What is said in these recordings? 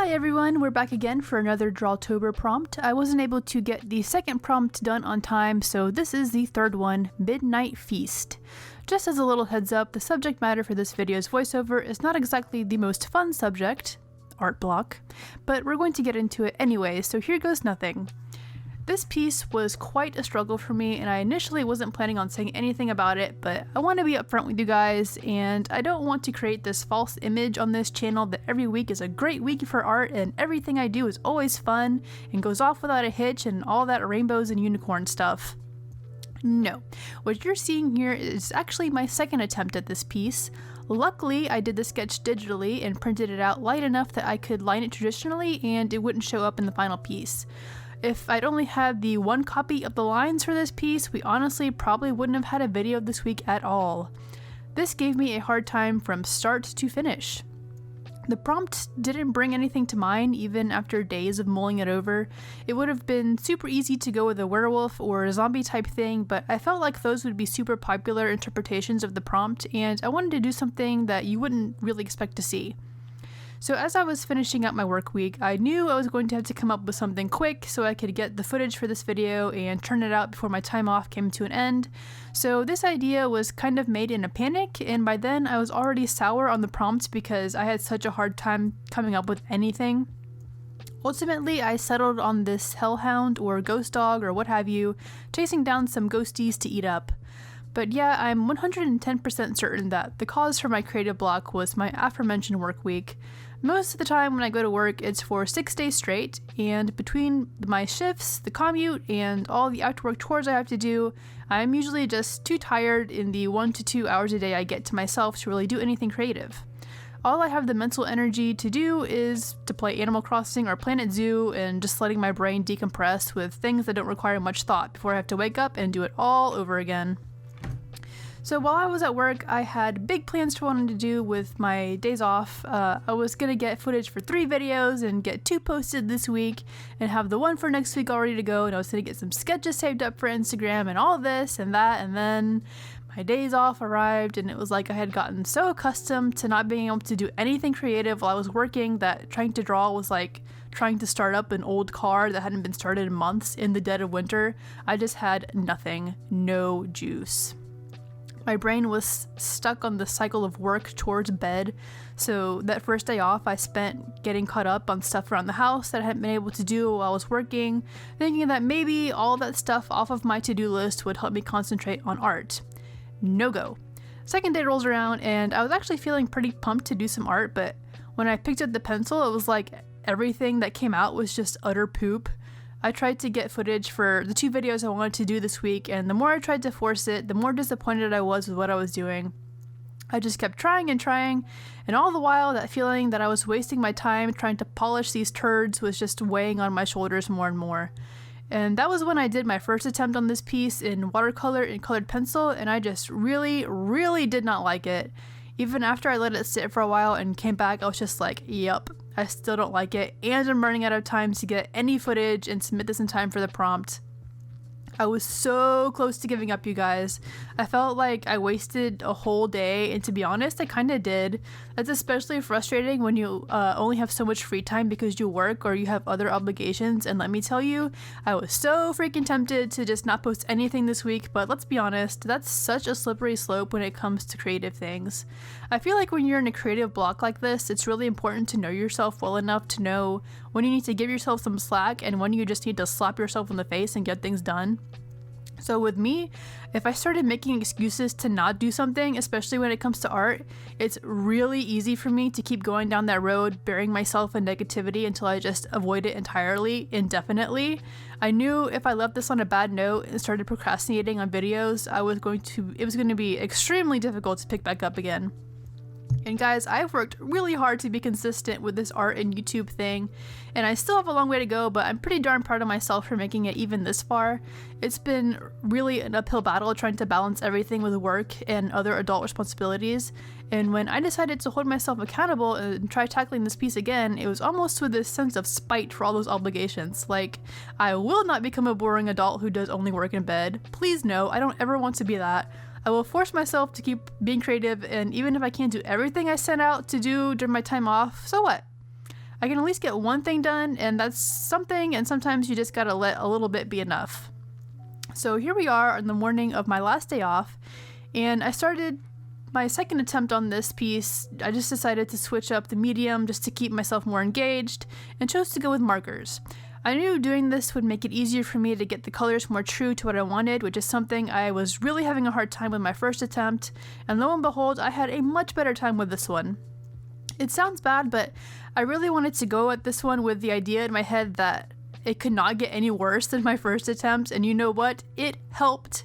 Hi everyone, we're back again for another DRAWTOBER prompt. I wasn't able to get the second prompt done on time, so this is the third one, Midnight Feast. Just as a little heads up, the subject matter for this video's voiceover is not exactly the most fun subject, art block, but we're going to get into it anyway, so here goes nothing. This piece was quite a struggle for me, and I initially wasn't planning on saying anything about it, but I want to be upfront with you guys, and I don't want to create this false image on this channel that every week is a great week for art and everything I do is always fun and goes off without a hitch and all that rainbows and unicorn stuff. No, what you're seeing here is actually my second attempt at this piece. Luckily, I did the sketch digitally and printed it out light enough that I could line it traditionally and it wouldn't show up in the final piece. If I'd only had the one copy of the lines for this piece, we honestly probably wouldn't have had a video this week at all. This gave me a hard time from start to finish. The prompt didn't bring anything to mind even after days of mulling it over. It would have been super easy to go with a werewolf or a zombie type thing, but I felt like those would be super popular interpretations of the prompt, and I wanted to do something that you wouldn't really expect to see. So as I was finishing up my work week, I knew I was going to have to come up with something quick so I could get the footage for this video and turn it out before my time off came to an end. So this idea was kind of made in a panic, and by then I was already sour on the prompt because I had such a hard time coming up with anything. Ultimately, I settled on this hellhound or ghost dog or what have you, chasing down some ghosties to eat up. But yeah, I'm 110% certain that the cause for my creative block was my aforementioned work week. Most of the time when I go to work, it's for 6 days straight, and between my shifts, the commute, and all the after work chores I have to do, I'm usually just too tired in the 1 to 2 hours a day I get to myself to really do anything creative. All I have the mental energy to do is to play Animal Crossing or Planet Zoo and just letting my brain decompress with things that don't require much thought before I have to wake up and do it all over again. So while I was at work, I had big plans for what I wanted to do with my days off. I was going to get footage for 3 videos and get 2 posted this week and have the one for next week all ready to go, and I was going to get some sketches saved up for Instagram and all this and that, and then my days off arrived and it was like I had gotten so accustomed to not being able to do anything creative while I was working that trying to draw was like trying to start up an old car that hadn't been started in months in the dead of winter. I just had nothing, no juice. My brain was stuck on the cycle of work towards bed, so that first day off I spent getting caught up on stuff around the house that I hadn't been able to do while I was working, thinking that maybe all that stuff off of my to-do list would help me concentrate on art. No go. Second day rolls around and I was actually feeling pretty pumped to do some art, but when I picked up the pencil, it was like everything that came out was just utter poop. I tried to get footage for the 2 videos I wanted to do this week, and the more I tried to force it, the more disappointed I was with what I was doing. I just kept trying, and all the while that feeling that I was wasting my time trying to polish these turds was just weighing on my shoulders more and more. And that was when I did my first attempt on this piece in watercolor and colored pencil, and I just really did not like it. Even after I let it sit for a while and came back, I was just like, yep, I still don't like it, and I'm running out of time to get any footage and submit this in time for the prompt. I was so close to giving up, you guys. I felt like I wasted a whole day, and to be honest, I kind of did. That's especially frustrating when you only have so much free time because you work or you have other obligations, and let me tell you, I was so freaking tempted to just not post anything this week, but let's be honest, that's such a slippery slope when it comes to creative things. I feel like when you're in a creative block like this, it's really important to know yourself well enough to know when you need to give yourself some slack and when you just need to slap yourself in the face and get things done. So with me, if I started making excuses to not do something, especially when it comes to art, it's really easy for me to keep going down that road, burying myself in negativity until I just avoid it entirely, indefinitely. I knew if I left this on a bad note and started procrastinating on videos, it was going to be extremely difficult to pick back up again. And guys, I've worked really hard to be consistent with this art and YouTube thing, and I still have a long way to go, but I'm pretty darn proud of myself for making it even this far. It's been really an uphill battle trying to balance everything with work and other adult responsibilities, and when I decided to hold myself accountable and try tackling this piece again, it was almost with this sense of spite for all those obligations. Like, I will not become a boring adult who does only work in bed. Please no, I don't ever want to be that. I will force myself to keep being creative, and even if I can't do everything I set out to do during my time off, so what? I can at least get one thing done, and that's something, and sometimes you just gotta let a little bit be enough. So here we are on the morning of my last day off, and I started my second attempt on this piece. I just decided to switch up the medium just to keep myself more engaged, and chose to go with markers. I knew doing this would make it easier for me to get the colors more true to what I wanted, which is something I was really having a hard time with my first attempt, and lo and behold, I had a much better time with this one. It sounds bad, but I really wanted to go at this one with the idea in my head that it could not get any worse than my first attempt, and you know what? It helped.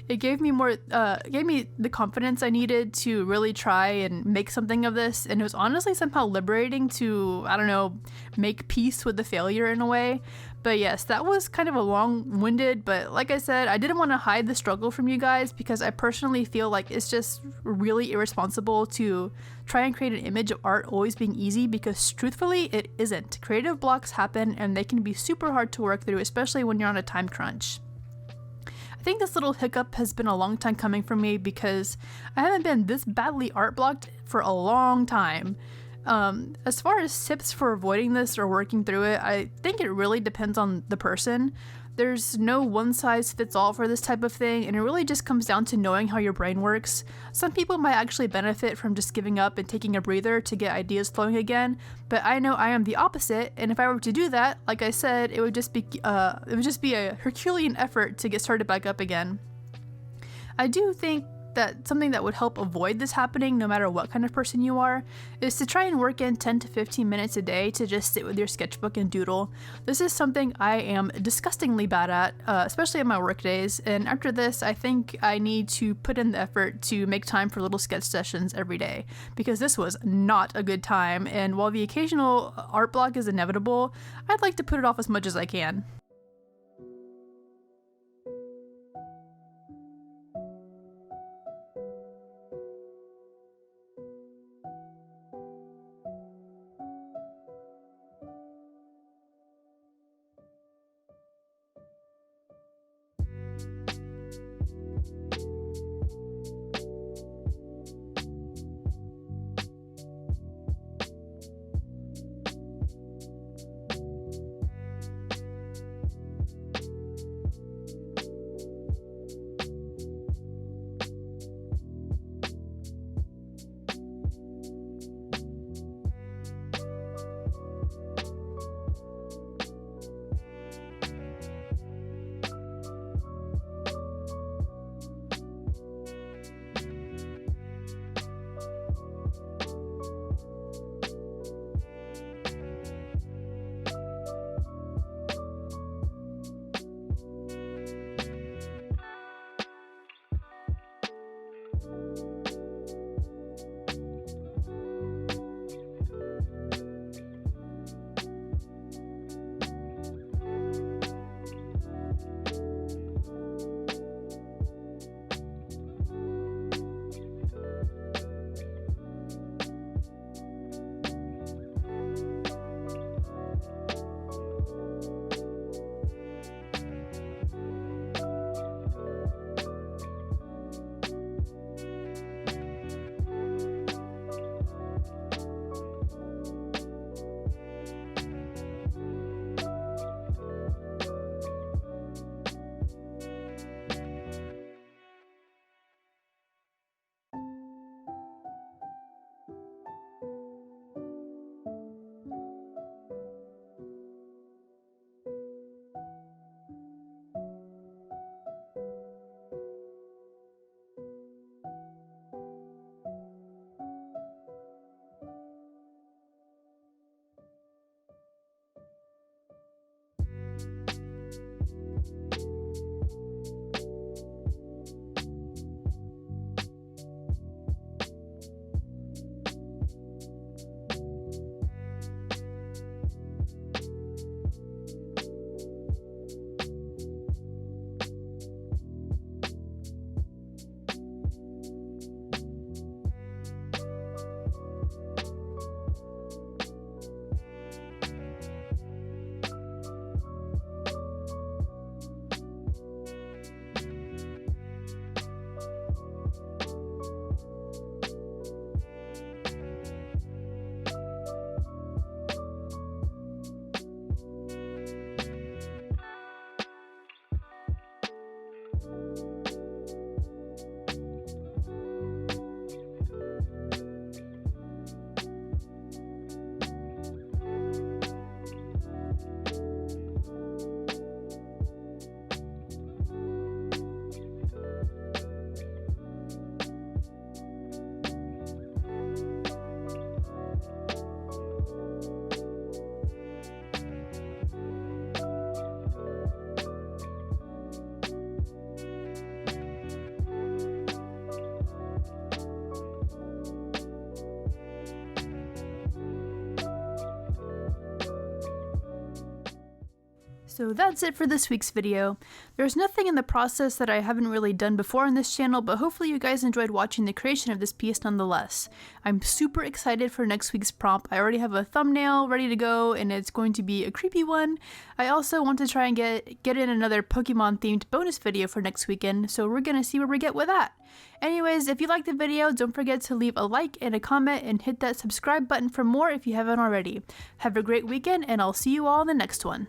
It gave me the confidence I needed to really try and make something of this, and it was honestly somehow liberating to, I don't know, make peace with the failure in a way. But yes, that was kind of a long-winded, but like I said, I didn't want to hide the struggle from you guys because I personally feel like it's just really irresponsible to try and create an image of art always being easy, because truthfully, it isn't. Creative blocks happen and they can be super hard to work through, especially when you're on a time crunch. I think this little hiccup has been a long time coming for me because I haven't been this badly art blocked for a long time. As far as tips for avoiding this or working through it, I think it really depends on the person. There's no one size fits all for this type of thing, and it really just comes down to knowing how your brain works. Some people might actually benefit from just giving up and taking a breather to get ideas flowing again, but I know I am the opposite, and if I were to do that, like I said, it would just be a Herculean effort to get started back up again. I do think that something that would help avoid this happening, no matter what kind of person you are, is to try and work in 10 to 15 minutes a day to just sit with your sketchbook and doodle. This is something I am disgustingly bad at, especially on my work days, and after this I think I need to put in the effort to make time for little sketch sessions every day, because this was not a good time, and while the occasional art block is inevitable, I'd like to put it off as much as I can. So that's it for this week's video. There's nothing in the process that I haven't really done before on this channel, but hopefully you guys enjoyed watching the creation of this piece nonetheless. I'm super excited for next week's prompt. I already have a thumbnail ready to go, and it's going to be a creepy one. I also want to try and get in another Pokemon themed bonus video for next weekend, so we're gonna see where we get with that. Anyways, if you liked the video, don't forget to leave a like and a comment and hit that subscribe button for more if you haven't already. Have a great weekend, and I'll see you all in the next one.